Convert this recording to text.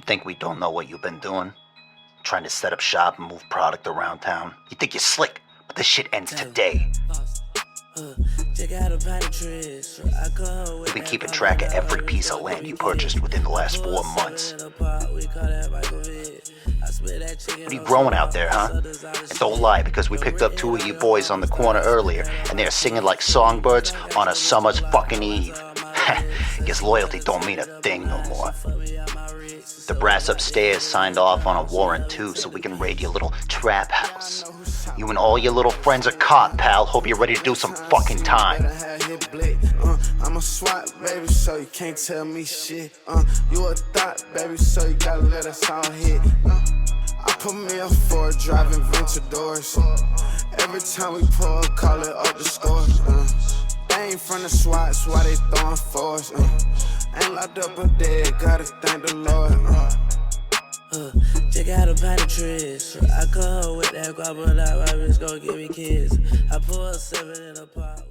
Think we don't know what you've been doing? Trying to set up shop and move product around town. You think you're slick, but this shit ends today. We've been keeping track of every piece of land you purchased within the last 4 months. What are you growing out there, huh? And don't lie, because we picked up 2 of you boys on the corner earlier, and they're singing like songbirds on a summer's fucking eve. Guess loyalty don't mean a thing no more. The brass upstairs signed off on a warrant too, so we can raid your little trap house. You and all your little friends are caught, pal. Hope you're ready to do some fucking time. I'm a SWAT, baby, so you can't tell me shit. You a thought, baby, so you gotta let us all hit. I put me up for driving venture doors. Every time we pull, call it up the score. They ain't from the SWATs, why they throwing force? Ain't locked up or dead, gotta thank the Lord. Check out a pint of trees. I call her with that guap, but that bitch gon' give me kids. I pull a 7 in a pot.